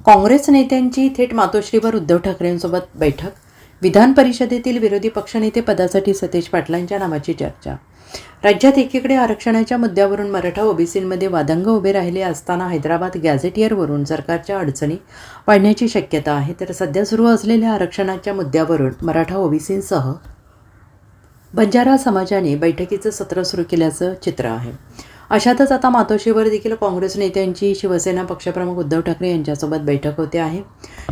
काँग्रेस नेत्यांची थेट मातोश्रीवर उद्धव ठाकरेंसोबत बैठक. विधान परिषदेतील विरोधी पक्षनेते पदासाठी सतेज पाटलांच्या नावाची चर्चा. राज्यात एकीकडे आरक्षणाच्या मुद्द्यावरून मराठा ओबीसींमध्ये वादंग उभे राहिले असताना हैदराबाद गॅझेटियरवरून सरकारच्या अडचणी वाढण्याची शक्यता आहे, तर सध्या सुरू असलेल्या आरक्षणाच्या मुद्द्यावरून मराठा ओबीसींसह बंजारा समाजाने बैठकीचं सत्र सुरू केल्याचं चित्र आहे. अशातच आता मातोश्रीवर देखील काँग्रेस नेत्यांची शिवसेना पक्षप्रमुख उद्धव ठाकरे यांच्यासोबत बैठक होते आहे.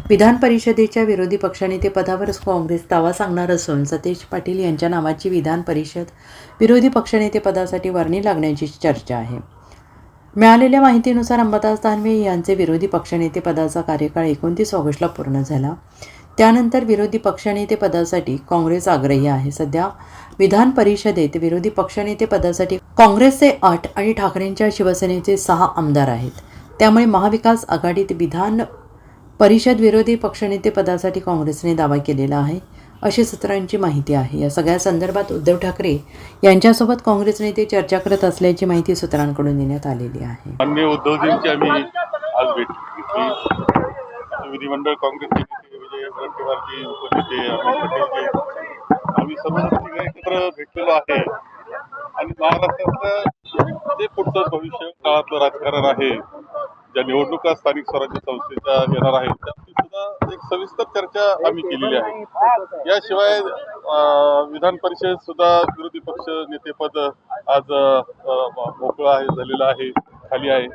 विधान परिषदेच्या विरोधी पक्षनेतेपदावर काँग्रेस दावा सांगणार असून सतेज पाटील यांच्या नावाची विधान परिषद विरोधी पक्षनेतेपदासाठी वर्णी लागण्याची चर्चा आहे. मिळालेल्या माहितीनुसार अंबादास दानवे यांचे विरोधी पक्षनेतेपदाचा कार्यकाळ 29 ऑगस्टला पूर्ण झाला. त्यानंतर विरोधी पक्षनेतेपदासाठी काँग्रेस आग्रही आहे. सध्या विधान परिषदेत विरोधी पक्षनेतेपदासाठी काँग्रेसचे 8 आणि ठाकरेंच्या शिवसेनेचे 6 आमदार आहेत. त्यामुळे महाविकास आघाडीत विधान परिषद विरोधी पक्षनेतेपदासाठी काँग्रेसने दावा केलेला आहे, अशी सूत्रांची माहिती आहे. या सगळ्या संदर्भात उद्धव ठाकरे यांच्यासोबत काँग्रेस नेते चर्चा करत असल्याची माहिती सूत्रांकडून देण्यात आलेली आहे. माननीय उद्धवजींची आम्ही आज भेट घेतली. विधिमंडळ काँग्रेसचे नेते विजय वडेट्टीवारजी, उपनेते अमित पटेलजी, आम्ही सर्व एकत्र भेटलेलो आहे आणि महाराष्ट्राचं जे पुढचं भविष्य काळातलं राजकारण आहे, ज्या निवडणुका स्थानिक स्वराज्य संस्थेच्या येणार आहेत त्याची सुद्धा एक सविस्तर चर्चा आम्ही केलेली आहे. याशिवाय विधान परिषद सुद्धा विरोधी पक्ष नेतेपद आज मोकळं आहे, झालेलं आहे, खाली आहे.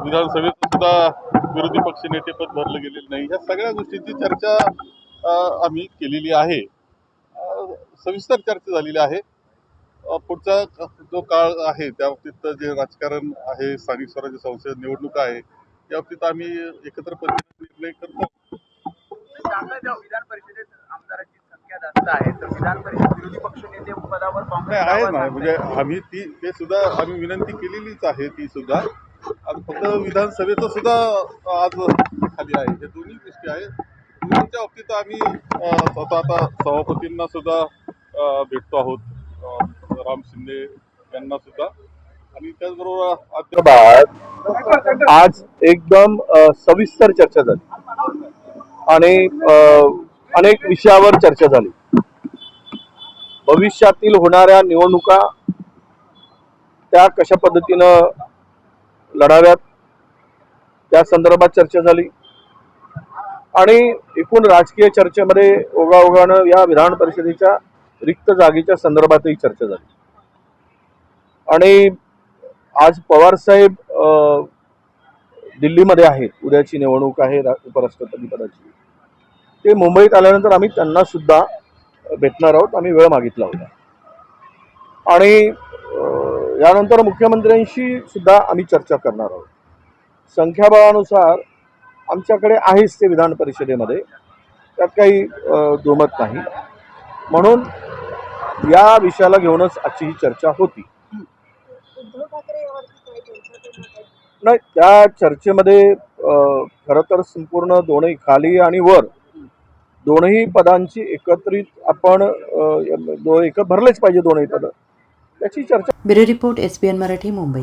विधानसभेत सुद्धा विरोधी पक्ष नेतेपद भरलं गेलेलं नाही. या सगळ्या गोष्टींची चर्चा आम्ही केलेली आहे, सविस्तर चर्चा झालेली आहे. पुढचा जो काळ आहे त्या बाबतीत जे राजकारण आहे, स्थानिक स्वराज्य संस्था निवडणुका आहे, या बाबतीत आम्ही एकत्र निर्णय करतो. विधान परिषदेत आमदारांची संख्या जास्त आहे तर विधान परिषद विरोधी पक्षनेते पदावर काँग्रेस आहे ना, म्हणजे आम्ही ते सुद्धा आम्ही विनंती केलेलीच आहे. ती सुद्धा आज फक्त विधानसभेचं सुद्धा आज खाली आहे. हे दोन्ही गोष्टी आहेत. दोन्हीच्या बाबतीत आम्ही स्वतः आता सभापतींना सुद्धा भेटतो आहोत, राम शिंदे यांना सुद्धा, आणि त्याचबरोबर आज एकदम सविस्तर चर्चा झाली आणि अनेक विषयावर चर्चा झाली. भविष्यातील होणाऱ्या निवडणुका त्या कशा पद्धतीनं लढाव्यात त्या संदर्भात चर्चा झाली आणि एकूण राजकीय चर्चेमध्ये ओघाओघानं या विधान परिषदेच्या रिक्त जागेच्या संदर्भातही चर्चा झाली. आणि आज पवार साहेब दिल्लीमध्ये आहेत, उद्याची निवडणूक आहे उपराष्ट्रपती पदाची. ते मुंबईत आल्यानंतर आम्ही त्यांना सुद्धा भेटणार आहोत. आम्ही वेळ मागितला होता आणि यानंतर मुख्यमंत्र्यांशी सुद्धा आम्ही चर्चा करणार आहोत. संख्याबळानुसार आमच्याकडे आहेच ते विधान परिषदेमध्ये, त्यात काही दुमत नाही. म्हणून या विषयाला घेऊनच आजची ही चर्चा होती. नाही, त्या चर्चेमध्ये खरं तर संपूर्ण दोन्ही खाली आणि वर दोनही पदांची एकत्रित आपण भरलेच पाहिजे दोन्ही पद, त्याची चर्चा. Bureau report, SBN Marathi, Mumbai.